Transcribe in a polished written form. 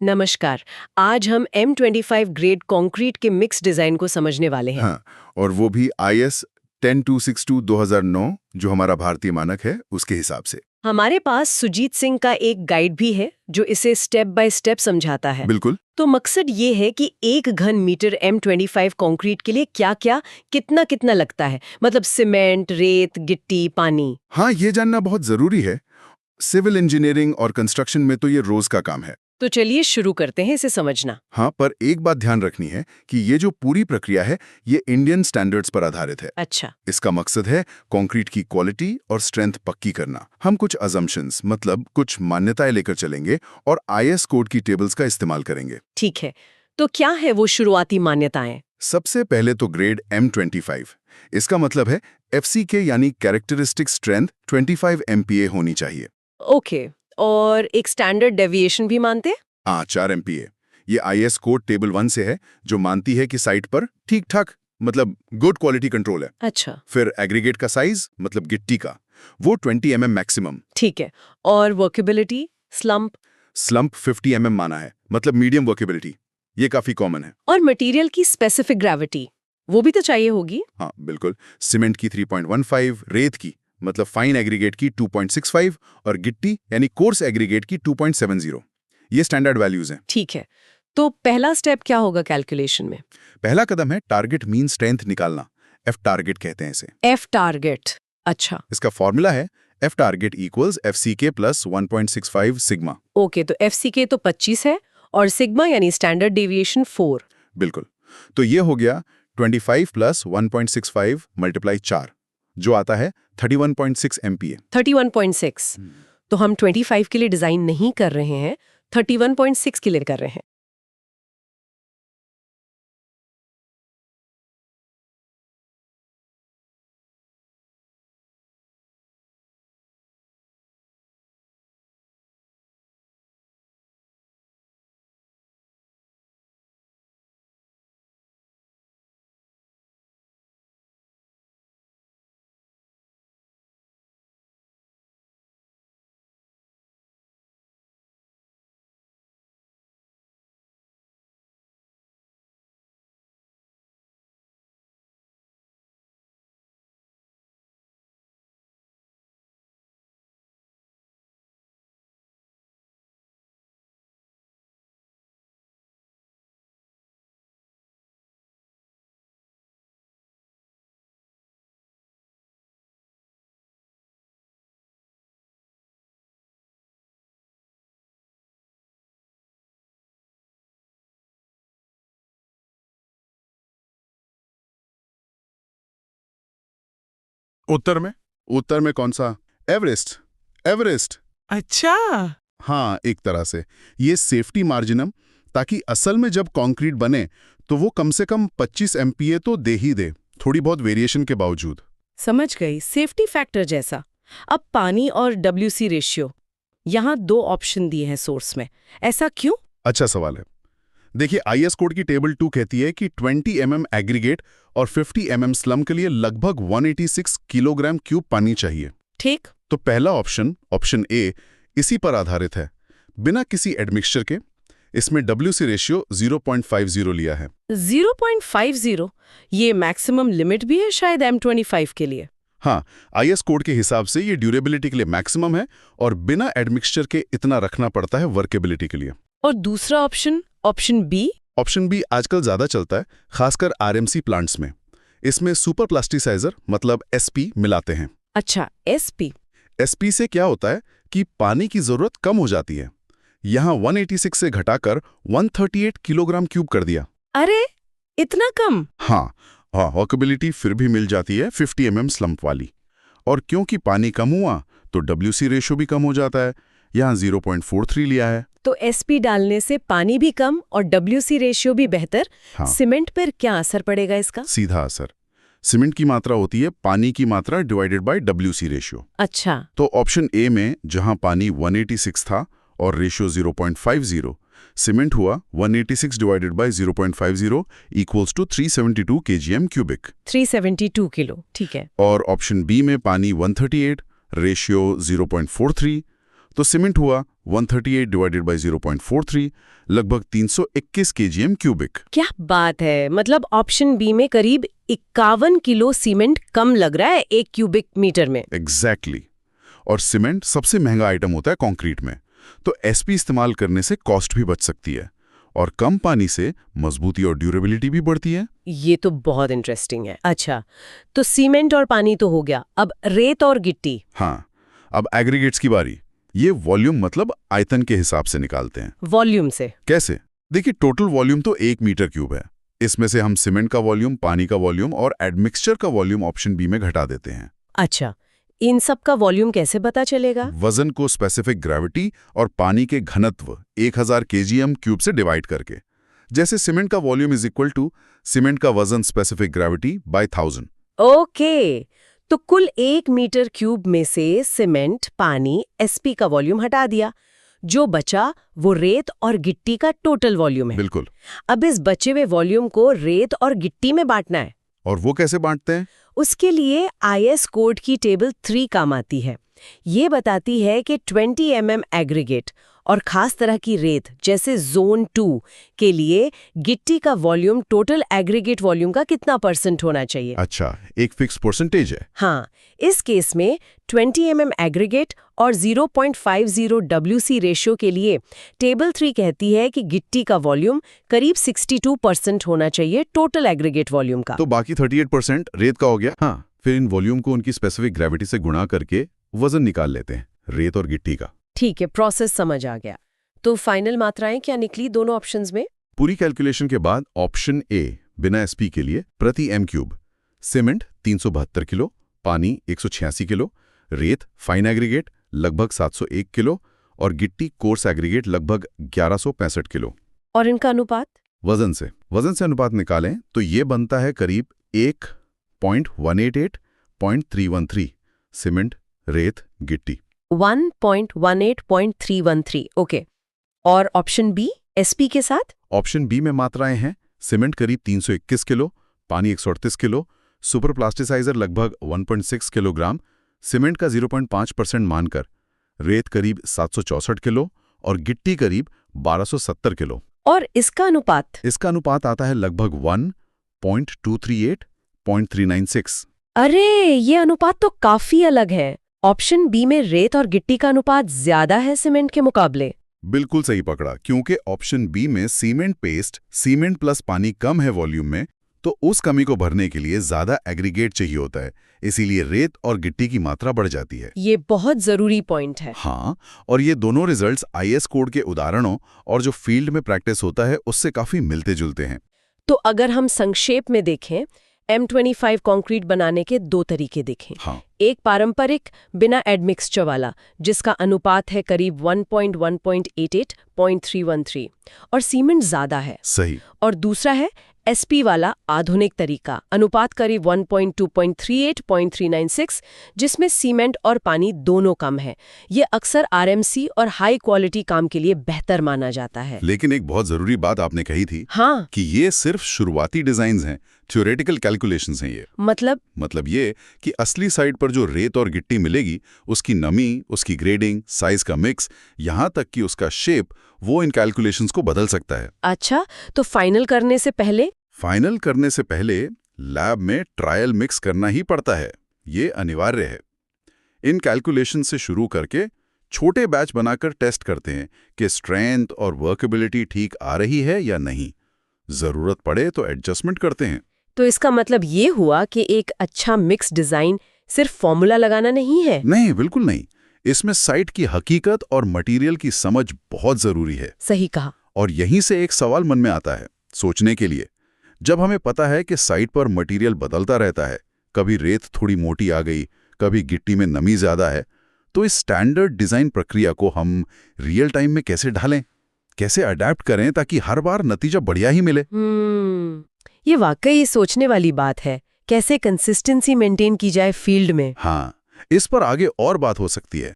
नमस्कार। आज हम M25 ग्रेड कंक्रीट के मिक्स डिजाइन को समझने वाले हैं। हाँ, और वो भी IS 10262 2009 जो हमारा भारतीय मानक है उसके हिसाब से। हमारे पास सुजीत सिंह का एक गाइड भी है जो इसे स्टेप बाय स्टेप समझाता है। बिल्कुल। तो मकसद ये है कि 1 घन मीटर M25 कंक्रीट के लिए क्या-क्या, कितना-कितना लगता है, मतलब सीमेंट, रेत, गिट्टी, पानी। हाँ, ये जानना बहुत जरूरी है। सिविल इंजीनियरिंग और कंस्ट्रक्शन में तो ये रोज का काम है। तो चलिए शुरू करते हैं इसे समझना। हाँ, पर एक बात ध्यान रखनी है कि ये जो पूरी प्रक्रिया है ये इंडियन स्टैंडर्ड्स पर आधारित है। अच्छा। इसका मकसद है कंक्रीट की क्वालिटी और स्ट्रेंथ पक्की करना। हम कुछ अजम्पशंस मतलब कुछ मान्यताएं लेकर चलेंगे और IS कोड की टेबल्स का इस्तेमाल करेंगे। ठीक है, तो क्या है वो शुरुआती मान्यताएं? सबसे पहले तो ग्रेड M25। इसका मतलब है FCK यानी कैरेक्टरिस्टिक स्ट्रेंथ 25 MPa होनी चाहिए। ओके, और एक स्टैंडर्ड डेविएशन भी मानते हैं? हाँ, 4 MPa। ये IS कोड टेबल 1 से है जो मानती है कि साइट पर ठीक ठाक मतलब गुड क्वालिटी कंट्रोल है। अच्छा। फिर एग्रीगेट का साइज मतलब गिट्टी का वो 20 mm मैक्सिमम। ठीक है, और वर्केबिलिटी, स्लम्प? स्लम्प 50 mm माना है मतलब मीडियम वर्केबिलिटी। ये काफी कॉमन है। और मटेरियल की स्पेसिफिक ग्रेविटी वो भी तो चाहिए होगी। हाँ बिल्कुल, सीमेंट की 3.15, रेत की मतलब फाइन एग्रीगेट की 2.65 और गिट्टी यानी कोर्स एग्रीगेट की 2.70। ये स्टैंडर्ड वैल्यूज हैं। ठीक है, तो पहला स्टेप क्या होगा कैलकुलेशन में? पहला कदम है टारगेट मीन स्ट्रेंथ निकालना। F टारगेट कहते हैं इसे। एफ टारगेट, अच्छा। इसका फॉर्मूला है F target equals FCK plus 1.65 sigma. Okay, तो FCK तो 25 है और सिग्मा यानी स्टैंडर्ड डेविएशन 4। बिल्कुल, तो ये हो गया 25 प्लस 1.65 मल्टीप्लाई 4 जो आता है 31.6 MPa। 31.6। तो हम 25 के लिए डिजाइन नहीं कर रहे हैं, 31.6 के लिए कर रहे हैं। उत्तर में कौन सा? एवरेस्ट। एवरेस्ट। अच्छा। हाँ, एक तरह से ये सेफ्टी मार्जिनम, ताकि असल में जब कंक्रीट बने तो वो कम से कम 25 MPa तो दे ही दे, थोड़ी बहुत वेरिएशन के बावजूद। समझ गई, सेफ्टी फैक्टर जैसा। अब पानी और WC रेशियो, यहाँ 2 ऑप्शन दिए हैं सोर्स में, ऐसा क्यों? अच्छा सवाल है। देखिए, IS कोड की टेबल 2 कहती है कि 20 mm एग्रीगेट और 50 mm स्लम के लिए लगभग 186 किलोग्राम क्यूब पानी चाहिए। ठीक। तो पहला ऑप्शन ए इसी पर आधारित है, बिना किसी एडमिक्सचर के। इसमें WC रेशियो 0.50 लिया है। 0.50, ये मैक्सिमम लिमिट भी है शायद M25 के लिए। हाँ, IS कोड के हिसाब से ये ड्यूरेबिलिटी के लिए मैक्सिमम है और बिना एडमिक्सचर के इतना रखना पड़ता है वर्केबिलिटी के लिए। और दूसरा ऑप्शन बी? ऑप्शन बी आजकल ज्यादा चलता है, खासकर RMC प्लांट्स में। इसमें सुपर प्लास्टिसाइजर मतलब SP मिलाते हैं। अच्छा, SP। SP से क्या होता है कि पानी की जरूरत कम हो जाती है। यहाँ 186 से घटाकर 138 किलोग्राम क्यूब कर दिया। अरे, इतना कम? हाँ, वर्केबिलिटी फिर भी मिल जाती है 50 mm स्लम्प वाली। और क्योंकि पानी कम हुआ तो WC रेशियो भी कम हो जाता है। यहाँ 0.43 लिया है। तो SP डालने से पानी भी कम और WC रेशियो भी बेहतर। हाँ। सीमेंट पर क्या असर पड़ेगा इसका? सीधा असर। सीमेंट की मात्रा होती है पानी की मात्रा डिवाइडेड बाय WC रेशियो। अच्छा। तो ऑप्शन ए में जहां पानी 186 था और रेशियो 0.50, सीमेंट हुआ 186 divided by 0.50 equals to 372 kgm cubic. 372 kilo, ठीक है। और ऑप्शन बी में पानी 138, रेशियो 0.43, तो सीमेंट हुआ 138 डिवाइडेड बाय 0.43, लगभग 321 kgm क्यूबिक। क्या बात है, मतलब ऑप्शन बी में करीब 51 किलो सीमेंट कम लग रहा है 1 क्यूबिक मीटर में। एग्जैक्टली। और सीमेंट सबसे महंगा आइटम होता है कंक्रीट में, तो एसपी इस्तेमाल करने से कॉस्ट भी बच सकती है और कम पानी से मजबूती और ड्यूरेबिलिटी भी बढ़ती है। ये तो बहुत इंटरेस्टिंग है। अच्छा, तो सीमेंट और पानी तो हो गया, अब रेत और गिट्टी। हाँ, अब एग्रीगेट्स की बारी। ये वॉल्यूम मतलब आयतन के हिसाब से निकालते हैं। वॉल्यूम से कैसे? देखिए, टोटल वॉल्यूम तो 1 मीटर क्यूब है। इसमें से हम सीमेंट का वॉल्यूम, पानी का वॉल्यूम और एडमिक्सचर का वॉल्यूम ऑप्शन बी में घटा देते हैं। अच्छा, इन सब का वॉल्यूम कैसे पता चलेगा? वजन को स्पेसिफिक ग्रेविटी और पानी के घनत्व 1000 kgm क्यूब से डिवाइड करके। जैसे सीमेंट का volume is equal to cement का वजन स्पेसिफिक ग्रेविटी बाय 1000। ओके, तो कुल 1 मीटर क्यूब में से सीमेंट, पानी, एसपी का वॉल्यूम हटा दिया। जो बचा वो रेत और गिट्टी का टोटल वॉल्यूम है। बिल्कुल। अब इस बचे हुए वॉल्यूम को रेत और गिट्टी में बांटना है। और वो कैसे बांटते हैं? उसके लिए आईएस कोड की टेबल 3 काम आती है। ये बताती है कि 20 mm एग्रीगेट और खास तरह की रेत जैसे जोन 2 के लिए गिट्टी का वॉल्यूम टोटल एग्रीगेट वॉल्यूम का कितना % होना चाहिए। अच्छा, एक फिक्स परसेंटेज है। हाँ, इस केस में 20 mm एग्रीगेट और 0.50 WC रेशियो के लिए टेबल 3 कहती है कि गिट्टी का वॉल्यूम करीब 62% होना चाहिए टोटल एग्रीगेट वॉल्यूम का। तो बाकी 38% रेत का हो गया। हाँ, फिर इन वॉल्यूम को उनकी स्पेसिफिक ग्रेविटी से गुणा करके वजन निकाल लेते हैं रेत और गिट्टी का। ठीक है, प्रोसेस समझ आ गया। तो फाइनल मात्राएं क्या निकली दोनों ऑप्शंस में? पूरी कैलकुलेशन के बाद ऑप्शन ए बिना एसपी के लिए प्रति एम क्यूब सीमेंट 372 किलो, पानी 186 किलो, रेत फाइन एग्रीगेट लगभग 701 किलो और गिट्टी कोर्स एग्रीगेट लगभग 1165 किलो। और इनका अनुपात? वजन से अनुपात निकालें तो ये बनता है करीब 1.188.313 सीमेंट, रेत, गिट्टी। 1.18.313। ओके, और ऑप्शन बी एसपी के साथ? ऑप्शन बी में मात्राएं हैं सीमेंट करीब 321 किलो, पानी 138 किलो, सुपर प्लास्टिसाइजर लगभग 1.6 किलोग्राम, सीमेंट का 0.5% मानकर, रेत करीब 764 किलो और गिट्टी करीब 1270 किलो। और इसका अनुपात? इसका अनुपात आता है लगभग 1.238.396। अरे, ये अनुपात तो काफी अलग है। ऑप्शन बी में रेत और गिट्टी का अनुपात ज्यादा है सीमेंट के मुकाबले। बिल्कुल सही पकड़ा, क्योंकि ऑप्शन बी में सीमेंट पेस्ट, सीमेंट प्लस पानी कम है वॉल्यूम में, तो उस कमी को भरने के लिए ज्यादा एग्रीगेट चाहिए होता है, इसीलिए रेत और गिट्टी की मात्रा बढ़ जाती है। ये बहुत जरूरी पॉइंट है। हाँ, और ये दोनों रिजल्ट्स आईएस कोड के उदाहरणों और जो फील्ड में प्रैक्टिस होता है उससे काफी मिलते जुलते हैं। तो अगर हम संक्षेप में देखें, M25 कंक्रीट बनाने के 2 तरीके देखें। हाँ। एक पारंपरिक बिना एडमिक्सचर वाला, जिसका अनुपात है करीब 1.188.313 और सीमेंट ज्यादा है। सही। और दूसरा है एसपी वाला आधुनिक तरीका, अनुपात करीब 1.2.38.396, जिसमें सीमेंट और पानी दोनों कम है। ये अक्सर आरएमसी और हाई क्वालिटी काम के लिए बेहतर माना जाता है। लेकिन एक बहुत जरूरी बात आपने कही थी। हाँ, कि ये सिर्फ शुरुआती डिजाइन्स हैं, थ्योरेटिकल कैलकुलेशंस हैं ये। मतलब ये कि असली साइट पर जो रेत और गिट्टी मिलेगी, उसकी नमी, उसकी ग्रेडिंग, साइज का मिक्स, यहाँ तक कि उसका शेप, वो इन कैलकुलेशंस को बदल सकता है। अच्छा, तो फाइनल करने से पहले लैब में ट्रायल मिक्स करना ही पड़ता है, ये अनिवार्य है। इन कैलकुलेशन से शुरू करके छोटे बैच बनाकर टेस्ट करते हैं कि स्ट्रेंथ और वर्केबिलिटी ठीक आ रही है या नहीं। जरूरत पड़े तो एडजस्टमेंट करते हैं। तो इसका मतलब ये हुआ कि एक अच्छा मिक्स डिजाइन सिर्फ फॉर्मूला लगाना नहीं है। नहीं, बिल्कुल नहीं। इसमें साइट की हकीकत और मटेरियल की समझ बहुत जरूरी है। सही कहा। और यहीं से एक सवाल मन में आता है सोचने के लिए। जब हमें पता है कि साइट पर मटेरियल बदलता रहता है, कभी रेत थोड़ी मोटी आ गई, कभी गिट्टी में नमी ज्यादा है, तो इस स्टैंडर्ड डिजाइन प्रक्रिया को हम रियल टाइम में कैसे ढालें, कैसे अडेप्ट करें ताकि हर बार नतीजा बढ़िया ही मिले। ये वाकई सोचने वाली बात है, कैसे कंसिस्टेंसी मेंटेन की जाए फील्ड में। हाँ, इस पर आगे और बात हो सकती है।